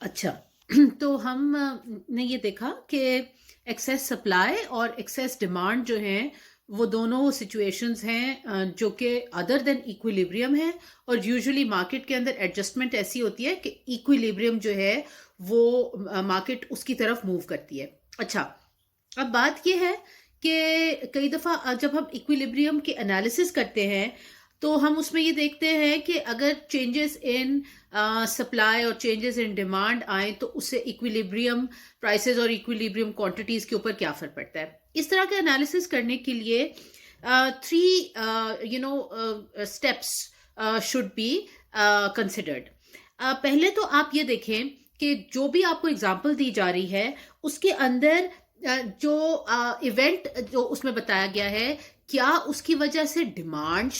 अच्छा। तो हम ने ये देखा कि एक्सेस सप्लाई और एक्सेस डिमांड जो है वो दोनों सिचुएशंस हैं जो कि अदर देन इक्विलिब्रियम है। और यूजुअली मार्केट के अंदर एडजस्टमेंट ऐसी होती है कि इक्विलिब्रियम जो है वो मार्केट उसकी तरफ मूव करती है। अच्छा, अब बात ये है कि कई दफ़ा जब हम इक्विलिब्रियम के एनालिसिस करते हैं तो हम उसमें ये देखते हैं कि अगर चेंजेस इन सप्लाई और चेंजेस इन डिमांड आए तो उससे इक्विलिब्रियम प्राइसेस और इक्विलिब्रियम क्वांटिटीज के ऊपर क्या फर्क पड़ता है। इस तरह के एनालिसिस करने के लिए three steps should be considered. पहले तो आप ये देखें कि जो भी आपको एग्जांपल दी जा रही है उसके अंदर जो इवेंट जो उसमें बताया गया है, क्या उसकी वजह से डिमांड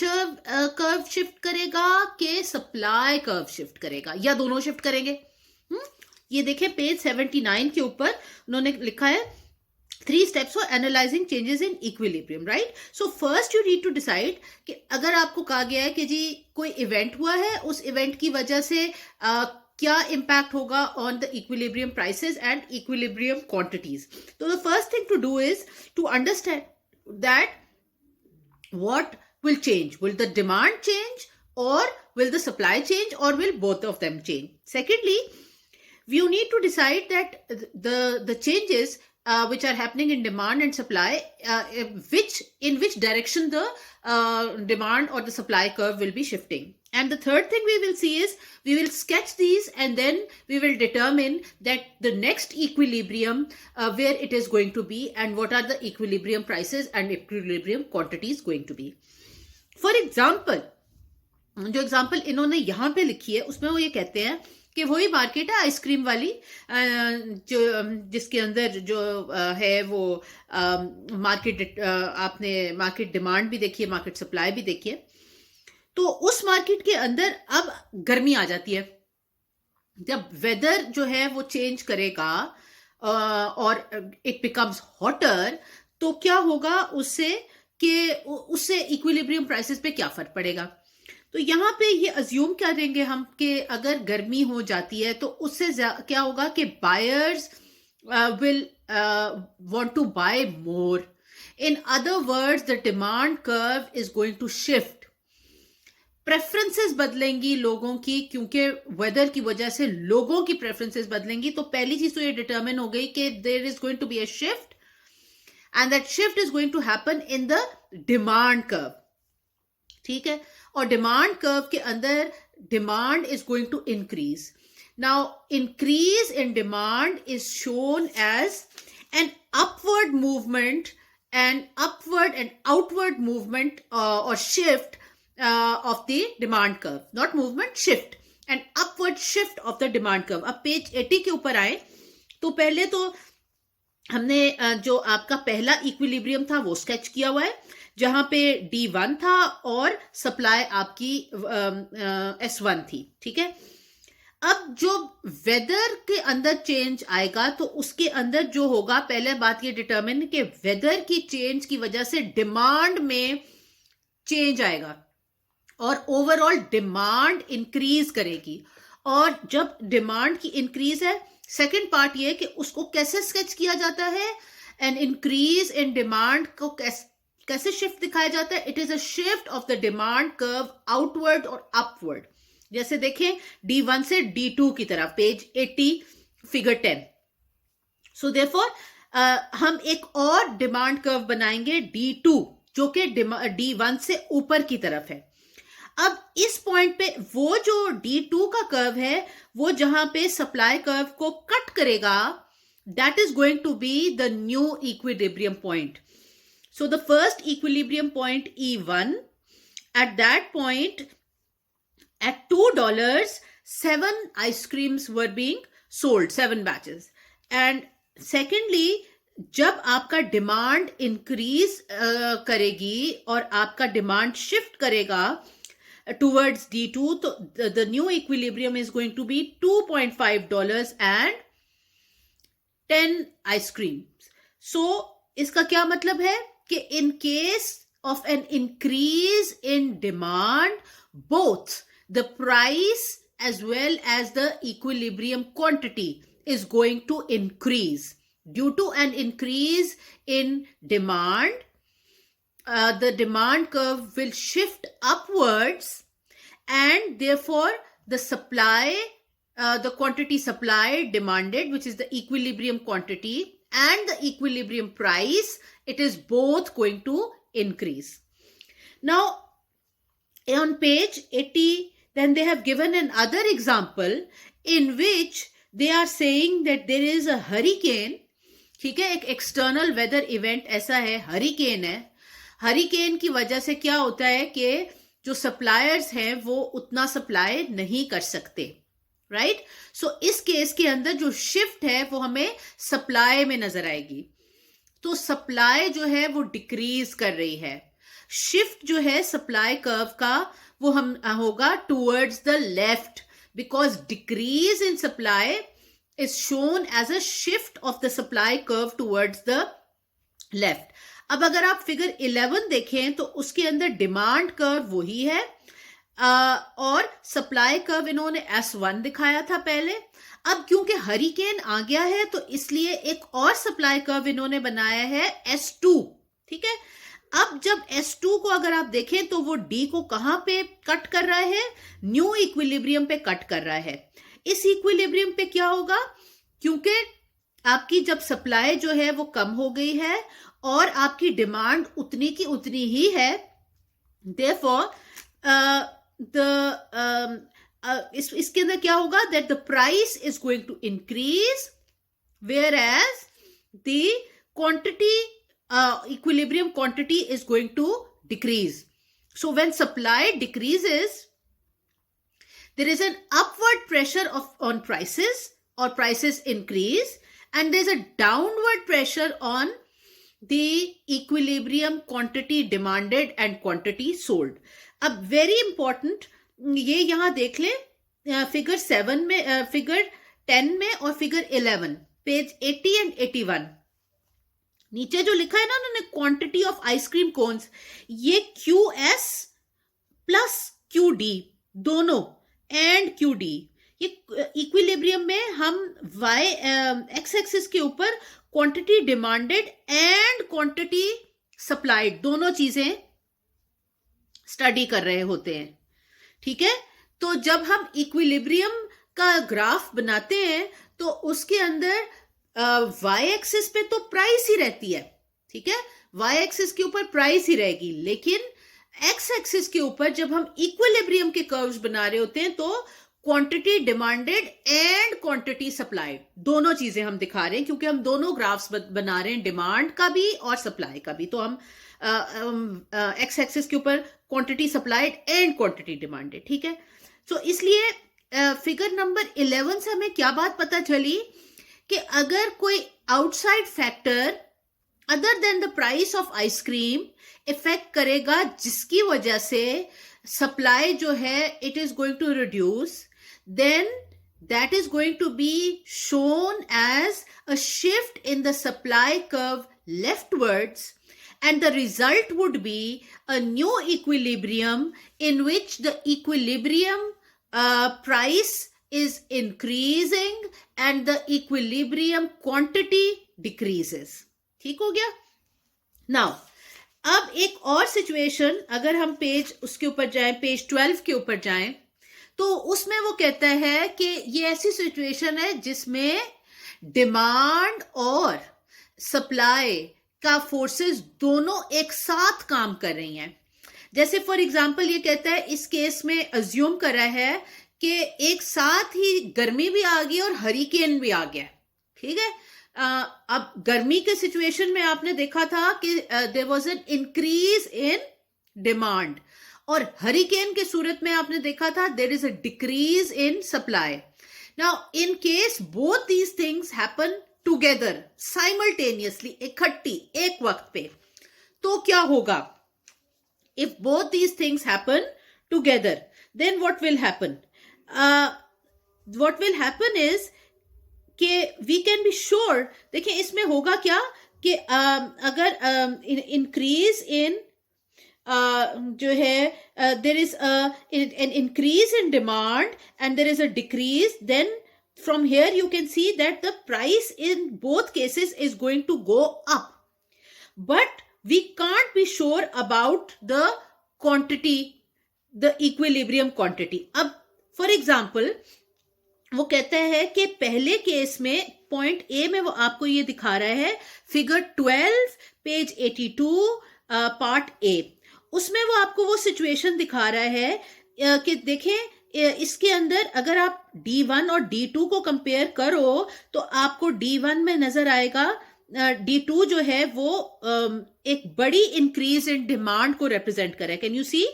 कर्व शिफ्ट करेगा कि सप्लाई कर्व शिफ्ट करेगा, या दोनों शिफ्ट करेंगे। ये देखें पेज 79 के ऊपर उन्होंने लिखा है 3 steps for analyzing changes in equilibrium, right? So first you need to decide कि अगर आपको कहा गया है कि जी कोई इवेंट हुआ है, उस इवेंट की वजह से क्या इम्पैक्ट होगा on the equilibrium prices and equilibrium quantities. तो the first thing to do is to understand that what will change. Will the demand change, or will the supply change, or will both of them change? Secondly, you need to decide that the changes which are happening in demand and supply, in which direction the demand or the supply curve will be shifting. And the third thing we will see is we will sketch these, and then we will determine that the next equilibrium where it is going to be, and what are the equilibrium prices and equilibrium quantities going to be. For example, जो example इन्होंने यहाँ पे लिखी है उसमें वो ये कहते हैं कि वही मार्केट है आइसक्रीम वाली, जो जिसके अंदर जो है वो मार्केट, आपने मार्केट डिमांड भी देखी है, मार्केट सप्लाई भी देखी है। तो उस मार्केट के अंदर अब गर्मी आ जाती है। जब वेदर जो है वो चेंज करेगा और इट बिकम्स हॉटर, तो क्या होगा उससे कि उससे इक्विलिब्रियम प्राइसेस पे क्या फर्क पड़ेगा। तो यहाँ पे ये अज्यूम करेंगे हम कि अगर गर्मी हो जाती है तो उससे क्या होगा कि buyers will want to buy more. In other words the demand curve is going to shift. Preferences बदलेंगी लोगों की, क्योंकि वेदर की वजह से लोगों की प्रेफरेंसेस बदलेंगी। तो पहली चीज तो ये डिटरमिन हो गई कि there is going to be a shift, and that shift is going to happen in the demand curve. ठीक है, और डिमांड कर्व के अंदर demand is going to increase. Now increase in demand is shown as an upward movement, and upward and outward movement और shift of the demand curve, not movement, shift, an upward shift of the demand curve. अब page 80 के ऊपर आए तो पहले तो हमने जो आपका पहला इक्विलिब्रियम था वो स्केच किया हुआ है, जहां पे D1 था और सप्लाई आपकी S1 थी। ठीक है, अब जो वेदर के अंदर चेंज आएगा तो उसके अंदर जो होगा, पहले बात ये डिटरमिन कि वेदर की चेंज की वजह से डिमांड में चेंज आएगा और ओवरऑल डिमांड इंक्रीज करेगी। और जब डिमांड की इंक्रीज है, सेकंड पार्ट ये है कि उसको कैसे स्केच किया जाता है, एन इंक्रीज इन डिमांड को कैसे शिफ्ट दिखाया जाता है। It is a shift of the demand curve outward और अपवर्ड। जैसे देखें D1 से D2 की तरफ, पेज 80 फिगर 10। सो देयरफॉर हम एक और डिमांड कर्व बनाएंगे D2, जो कि D1 से ऊपर की तरफ है। अब इस पॉइंट पे वो जो D2 का कर्व है वो जहां पे सप्लाई कर्व को कट करेगा, that is going to be the new equilibrium point. So the first equilibrium point E1, at that point at $2 7 ice creams were being sold, 7 batches. And secondly, जब आपका demand increase करेगी और आपका demand shift करेगा towards D2, तो the new equilibrium is going to be $2.5 and 10 ice creams. So इसका क्या मतलब है कि in case of an increase in demand, both the price as well as the equilibrium quantity is going to increase. Due to an increase in demand, the demand curve will shift upwards, and therefore the supply, the quantity supplied, demanded, which is the equilibrium quantity, and the equilibrium price, it is both going to increase. Now, on page 80, then they have given another example in which they are saying that there is a hurricane. ठीक है, एक external weather event ऐसा है, hurricane है. Hurricane की वजह से क्या होता है कि जो सप्लायर्स हैं वो उतना सप्लाई नहीं कर सकते, राइट. सो इस केस के अंदर जो शिफ्ट है वो हमें सप्लाई में नजर आएगी. तो सप्लाई जो है वो डिक्रीज कर रही है. शिफ्ट जो है सप्लाई कर्व का वो हम होगा towards the left, because decrease in supply is shown as a shift of the supply curve towards the left. अब अगर आप फिगर 11 देखें तो उसके अंदर डिमांड कर्व वही है और सप्लाई कर्व इन्होंने S1 दिखाया था पहले. अब क्योंकि हरिकेन आ गया है तो इसलिए एक और सप्लाई कर्व इन्होंने बनाया है S2. ठीक है, अब जब S2 को अगर आप देखें तो वो D को कहां पे कट कर रहा है, न्यू इक्विलिब्रियम पे कट कर रहा है. इस इक्विलिब्रियम पे क्या होगा, क्योंकि आपकी जब सप्लाई जो है वो कम हो गई है और आपकी डिमांड उतनी की उतनी ही है, देयरफॉर इसके अंदर क्या होगा, that the price is going to increase whereas the quantity equilibrium quantity is going to decrease. So when supply decreases, there is an upward pressure on prices, or prices increase, and there's a downward pressure on the equilibrium quantity demanded and quantity sold. अब very important, ये यहां देख लें figure 7 में, figure 10 में और figure 11, page 80 and 81. नीचे जो लिखा है ना उन्होंने, क्वांटिटी ऑफ आइसक्रीम कोन्स, ये QS प्लस QD दोनों एंड QD, ये इक्विलिब्रियम में हम एक्स एक्सिस के ऊपर quantity demanded and quantity supplied दोनों चीजें स्टडी कर रहे होते हैं. ठीक है, तो जब हम इक्विलिब्रियम का ग्राफ बनाते हैं तो उसके अंदर वाई एक्सिस पे तो प्राइस ही रहती है. ठीक है, वाई एक्सिस के ऊपर प्राइस ही रहेगी, लेकिन एक्स एक्सिस के ऊपर जब हम इक्विलिब्रियम के कर्व्स बना रहे होते हैं तो quantity demanded and quantity supplied दोनों चीजें हम दिखा रहे हैं, क्योंकि हम दोनों ग्राफ्स बना रहे हैं, डिमांड का भी और सप्लाई का भी. तो हम एक्स एक्सिस के ऊपर quantity supplied and quantity demanded. ठीक है, तो इसलिए फिगर नंबर 11 से हमें क्या बात पता चली कि अगर कोई outside factor other than the price of ice cream effect करेगा, जिसकी वजह से सप्लाई जो है it is going to reduce, then that is going to be shown as a shift in the supply curve leftwards, and the result would be a new equilibrium in which the equilibrium price is increasing and the equilibrium quantity decreases. ठीक हो गया. Now अब एक और situation, अगर हम page उसके ऊपर जाएं, पेज 12 के ऊपर जाएं, तो उसमें वो कहता है कि ये ऐसी सिचुएशन है जिसमें डिमांड और सप्लाई का फोर्सेस दोनों एक साथ काम कर रही हैं. जैसे फॉर एग्जांपल ये कहता है, इस केस में अज्यूम करा है कि एक साथ ही गर्मी भी आ गई और हरिकेन भी आ गया. ठीक है, अब गर्मी के सिचुएशन में आपने देखा था कि there was an increase in demand, और हरिकेन के सूरत में आपने देखा था there is a decrease in supply. Now in case both these things happen together simultaneously, इकट्ठी एक वक्त पे, तो क्या होगा? If both these things happen together, then what will happen? What will happen is कि वी कैन बी श्योर, देखिए इसमें होगा क्या कि अगर इंक्रीज इन जो है there is an increase in demand and there is a decrease, then from here you can see that the price in both cases is going to go up, but we can't be sure about the quantity, the equilibrium quantity. अब for example वो कहता है कि पहले case में point A में वो आपको ये दिखा रहा है, फिगर 12 पेज 82 पार्ट ए, उसमें वो आपको वो सिचुएशन दिखा रहा है कि देखें इसके अंदर अगर आप D1 और D2 को कंपेयर करो तो आपको D1 में नजर आएगा, D2 जो है वो एक बड़ी इंक्रीज इन डिमांड को रिप्रेजेंट करे. Can you see?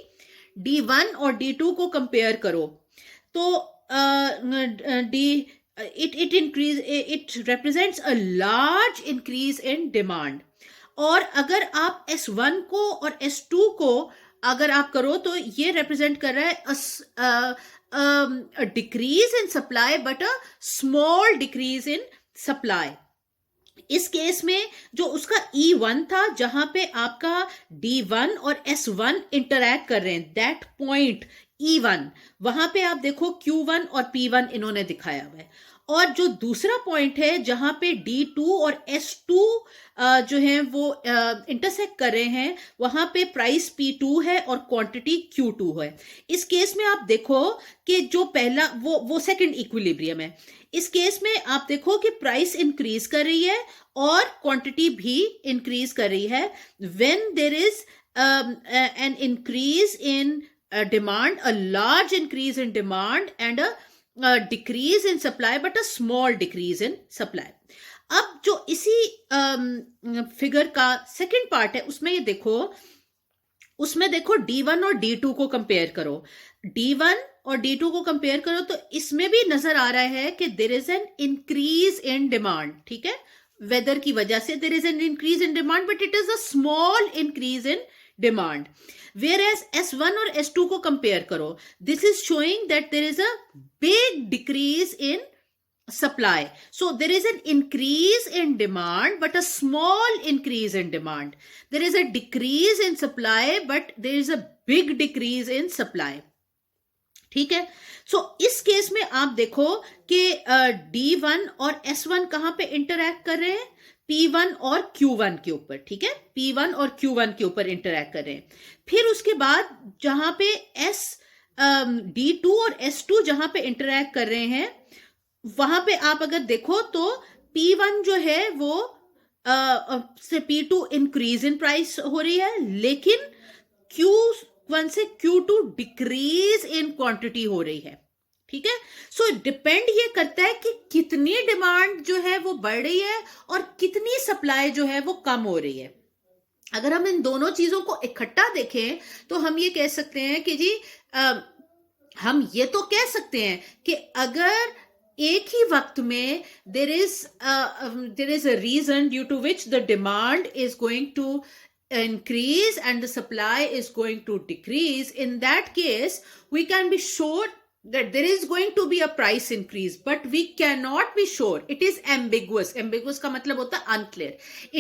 D1 और D2 को कंपेयर करो तो it represents a large increase in demand. और अगर आप S1 को और S2 को अगर आप करो तो ये represent कर रहा है a decrease in supply but a small decrease in supply. इस केस में जो उसका E1 था जहां पे आपका D1 और S1 इंटरैक्ट कर रहे हैं, दैट पॉइंट E1, वहां पे आप देखो Q1 और P1 इन्होंने दिखाया हुआ है. और जो दूसरा पॉइंट है जहां पे D2 और S2 जो है वो इंटरसेक्ट कर रहे हैं, वहां पे प्राइस P2 है और क्वांटिटी Q2 है. इस केस में आप देखो कि जो पहला वो सेकंड इक्विलिब्रियम है. इस केस में आप देखो कि प्राइस इंक्रीज कर रही है और क्वांटिटी भी इंक्रीज कर रही है. When there is an increase in demand, a large increase in demand and a decrease in supply but a small decrease in supply. अब जो इसी फिगर का सेकंड पार्ट है उसमें ये देखो, उसमें देखो D1 और D2 को कंपेयर करो, D1 और D2 को कंपेयर करो तो इसमें भी नजर आ रहा है कि there is an increase in demand. ठीक है, वेदर की वजह से there is an increase in demand but it is a small increase in demand. Whereas S1 और S2 को कंपेयर करो, this is showing that there is a big decrease in supply. So there is an increase in demand but a small increase in demand. There is a decrease in supply but there is a big decrease in supply. ठीक है. सो इस case में आप देखो कि D1 और S1 कहां पे इंटरैक्ट कर रहे हैं, P1 और Q1 के ऊपर. ठीक है, P1 और Q1 के ऊपर इंटरैक्ट कर रहे हैं. फिर उसके बाद जहां पे D2 और S2 जहां पे इंटरैक्ट कर रहे हैं, वहां पे आप अगर देखो तो P1 जो है वो से P2 इंक्रीज इन प्राइस हो रही है, लेकिन Q1 से Q2 डिक्रीज इन क्वांटिटी हो रही है. ठीक है. सो डिपेंड ये करता है कि कितनी डिमांड जो है वो बढ़ रही है और कितनी सप्लाई जो है वो कम हो रही है. अगर हम इन दोनों चीजों को इकट्ठा देखें तो हम ये कह सकते हैं कि जी हम ये तो कह सकते हैं कि अगर एक ही वक्त में there is a reason due to which the demand is going to increase and the supply is going to decrease, in that case we can be sure that there is going to be a price increase, but we cannot be sure. It is ambiguous. Ambiguous का मतलब होता है unclear.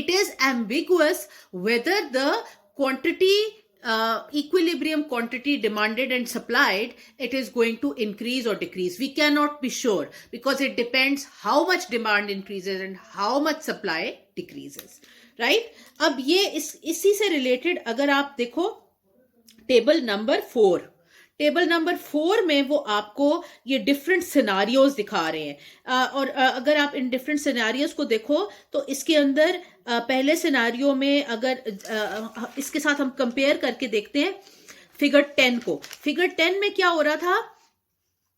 It is ambiguous whether the quantity equilibrium quantity demanded and supplied, it is going to increase or decrease. We cannot be sure because it depends how much demand increases and how much supply decreases. Right. अब ये इसी से related अगर आप देखो table number 4, table number 4 में वो आपको ये डिफरेंट सिनारियोज दिखा रहे हैं. और अगर आप इन डिफरेंट सिनारियोज को देखो तो इसके अंदर पहले सिनारियो में अगर इसके साथ हम कंपेयर करके देखते हैं फिगर 10 को. फिगर 10 में क्या हो रहा था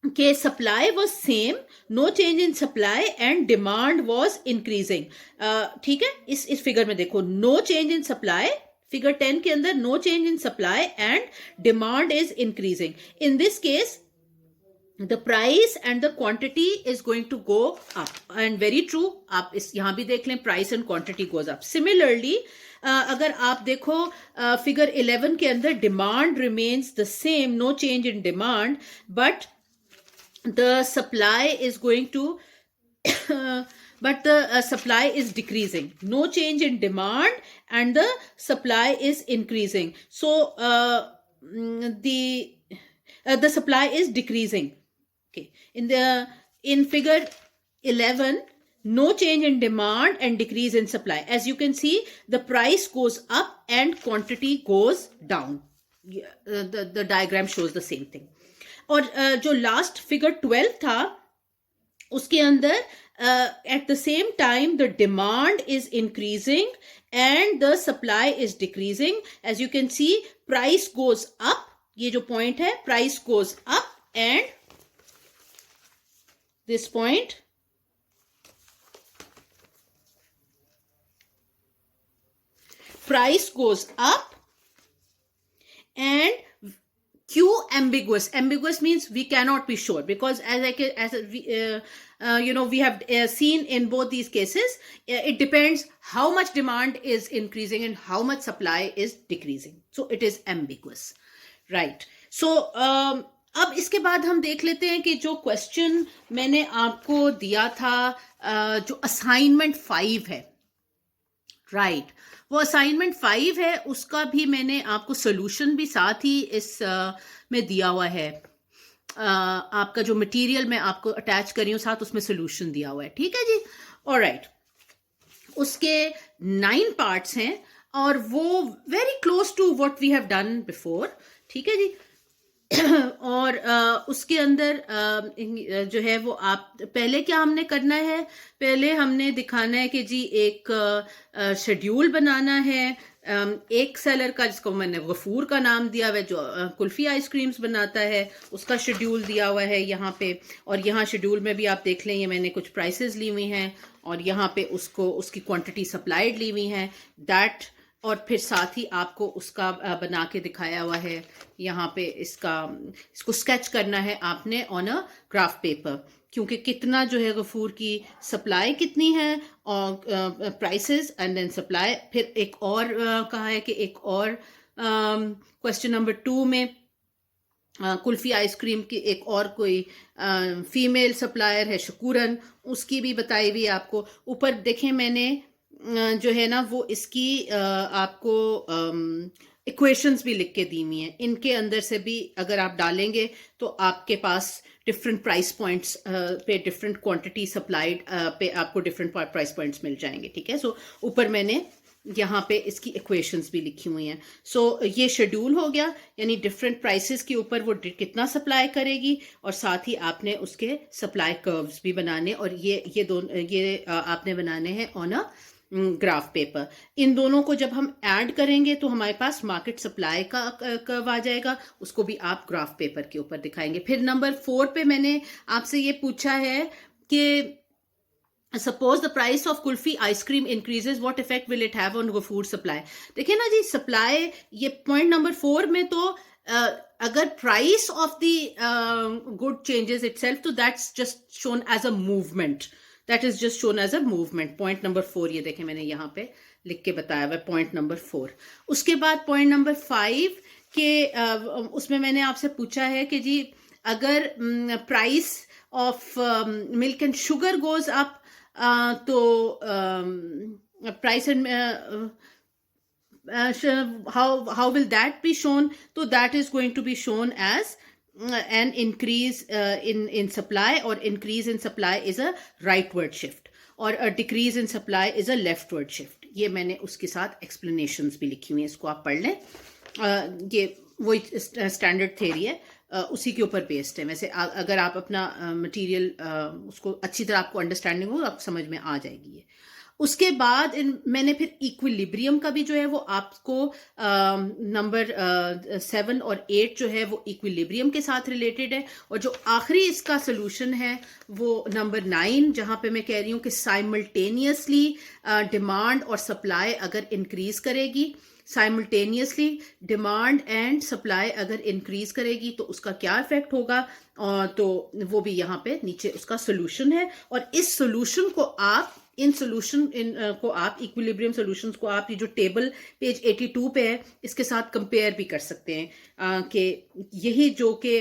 कि supply was same, no change in supply and demand was increasing. ठीक है, इस फिगर में देखो no change in supply, figure 10 के अंदर no change in supply and demand is increasing. In this case the price and the quantity is going to go up, and very true. आप इस यहां भी देख लें, price and quantity goes up. Similarly अगर आप देखो फिगर 11 के अंदर demand remains the same, no change in demand, but the supply is going to but the supply is decreasing. No change in demand and the supply is increasing. So the supply is decreasing. Okay, in figure 11, no change in demand and decrease in supply. As you can see, the price goes up and quantity goes down. The diagram shows the same thing. और जो last figure 12 था उसके अंदर at the same time the demand is increasing and the supply is decreasing. As you can see, price goes up. ये जो point है, price goes up, and this point price goes up, and Q ambiguous. Ambiguous means we cannot be sure, because we have seen in both these cases, it depends how much demand is increasing and how much supply is decreasing. So it is ambiguous, right? So अब इसके बाद हम देख लेते हैं कि जो question मैंने आपको दिया था, जो असाइनमेंट 5 है, राइट, वो असाइनमेंट 5 है, उसका भी मैंने आपको सोल्यूशन भी साथ ही इस में दिया हुआ है. आपका जो मटेरियल मैं आपको अटैच कर रही हूँ साथ, उसमें सोल्यूशन दिया हुआ है. ठीक है जी, ऑलराइट. उसके 9 पार्ट्स हैं और वो very close to what we have done before. ठीक है जी. और उसके अंदर जो है वो आप पहले क्या हमने करना है, पहले हमने दिखाना है कि जी एक शेड्यूल बनाना है. एक सेलर का, जिसको मैंने गफूर का नाम दिया हुआ है, जो कुल्फी आइसक्रीम्स बनाता है, उसका शेड्यूल दिया हुआ है यहाँ पे. और यहाँ शेड्यूल में भी आप देख लें, ये मैंने कुछ प्राइसेस ली हुई हैं और यहाँ पे उसकी क्वांटिटी सप्लाइड ली हुई हैं, दैट. और फिर साथ ही आपको उसका बना के दिखाया हुआ है यहाँ पे. इसको स्केच करना है आपने ऑन अ ग्राफ पेपर, क्योंकि कितना जो है गफूर की सप्लाई कितनी है और प्राइसेस एंड देन सप्लाई. फिर एक और कहा है कि एक और क्वेश्चन नंबर 2 में कुल्फी आइसक्रीम की एक और कोई फीमेल सप्लायर है शकूरन, उसकी भी बताई हुई आपको. ऊपर देखें मैंने जो है ना वो इसकी आपको इक्वेशंस भी लिख के दी हुई हैं. इनके अंदर से भी अगर आप डालेंगे तो आपके पास डिफरेंट प्राइस पॉइंट्स पे, डिफरेंट क्वांटिटी सप्लाइड पे आपको डिफरेंट प्राइस पॉइंट्स मिल जाएंगे. ठीक है. सो ऊपर मैंने यहाँ पे इसकी इक्वेशंस भी लिखी हुई हैं. सो ये शेड्यूल हो गया, यानी डिफरेंट प्राइसेस के ऊपर वो कितना सप्लाई करेगी, और साथ ही आपने उसके सप्लाई कर्व्स भी बनाने, और ये आपने बनाने हैं ऑन अ ग्राफ पेपर. इन दोनों को जब हम ऐड करेंगे तो हमारे पास मार्केट सप्लाई का कर्व आ जाएगा, उसको भी आप ग्राफ पेपर के ऊपर दिखाएंगे. फिर नंबर 4 पे मैंने आपसे ये पूछा है कि suppose the price of kulfi ice cream increases, what effect will it have on Gafoor supply. देखिए ना जी, सप्लाई, ये पॉइंट नंबर 4 में तो अगर price of the good changes itself, तो that's just shown as a movement. That is just shown as a movement. Point number 4, ये देखें मैंने यहाँ पे लिख के बताया हुआ है, point number 4. उसके बाद point number 5 के उसमें मैंने आपसे पूछा है कि जी अगर price of milk and sugar goes up, तो price and how will that be shown? So that is going to be shown as an increase in supply, or increase in supply is a rightward shift, or a decrease in supply is a leftward shift. ये मैंने उसके साथ explanations भी लिखी हुई हैं, इसको आप पढ़ लें. ये वही स्टैंडर्ड थ्योरी है, उसी के ऊपर बेस्ड है. वैसे अगर आप अपना मटेरियल उसको अच्छी तरह आपको अंडरस्टैंडिंग हो, आप समझ में आ जाएगी ये. उसके बाद मैंने फिर इक्विलिब्रियम का भी जो है वो आपको नंबर 7 और 8 जो है वो इक्विलिब्रियम के साथ रिलेटेड है. और जो आखिरी इसका सोल्यूशन है वो नंबर 9, जहां पे मैं कह रही हूँ कि साइमल्टेनियसली डिमांड और सप्लाई अगर इंक्रीज करेगी, साइमल्टेनियसली डिमांड एंड सप्लाई अगर इंक्रीज करेगी तो उसका क्या इफेक्ट होगा, तो वो भी यहाँ पे नीचे उसका सोल्यूशन है. और इस सोल्यूशन को आप इक्विलिब्रियम सॉल्यूशंस को आप ये जो टेबल पेज 82 पे है इसके साथ कंपेयर भी कर सकते हैं कि यही जो कि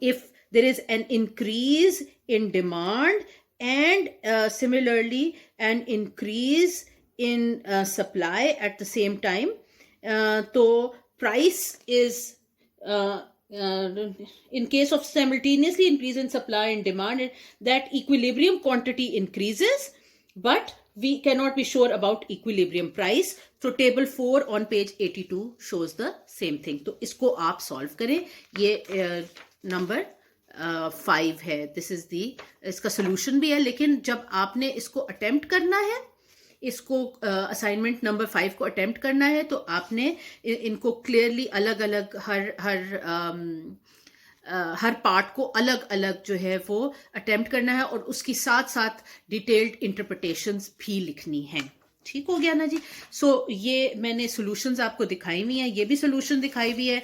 if there is an increase in demand and similarly an increase in supply at the same time. So price is in case of simultaneously increase in supply and demand, that equilibrium quantity increases, but we cannot be sure about equilibrium price. So table 4 on page 82 shows the same thing. तो इसको आप solve करें. ये number 5 है. This is the, इसका solution भी है, लेकिन जब आपने इसको अटेम्प्ट करना है, इसको असाइनमेंट नंबर 5 को अटेम्प्ट करना है, तो आपने इनको क्लियरली अलग अलग हर पार्ट को अलग अलग जो है वो अटेम्प्ट करना है, और उसकी साथ साथ डिटेल्ड इंटरप्रिटेशंस भी लिखनी है. ठीक हो गया ना जी. सो ये मैंने सॉल्यूशंस आपको दिखाई हुई हैं, ये भी सॉल्यूशन दिखाई हुई है.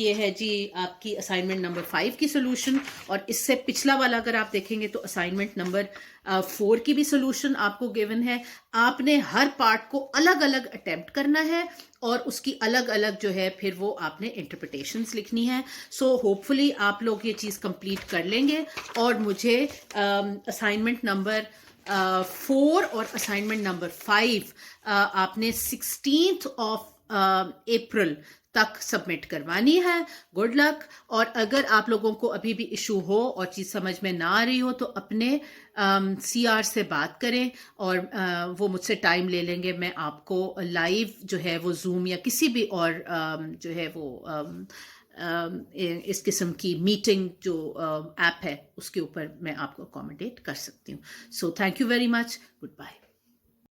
ये है जी आपकी असाइनमेंट नंबर 5 की सॉल्यूशन, और इससे पिछला वाला अगर आप देखेंगे तो असाइनमेंट नंबर 4 की भी सॉल्यूशन आपको गिवन है. आपने हर पार्ट को अलग अलग अटेम्प्ट करना है, और उसकी अलग अलग जो है फिर वो आपने इंटरप्रिटेशंस लिखनी है. सो होपफुली आप लोग ये चीज़ कंप्लीट कर लेंगे, और मुझे असाइनमेंट नंबर 4 और असाइनमेंट नंबर 5 आपने 16th ऑफ अप्रैल तक सबमिट करवानी है. Good luck. और अगर आप लोगों को अभी भी इशू हो और चीज़ समझ में ना आ रही हो, तो अपने CR से बात करें, और वो मुझसे टाइम ले लेंगे. मैं आपको लाइव जो है वो जूम या किसी भी और जो है वो इस किस्म की मीटिंग जो ऐप है उसके ऊपर मैं आपको अकोमोडेट कर सकती हूँ. So thank you very much. Good bye.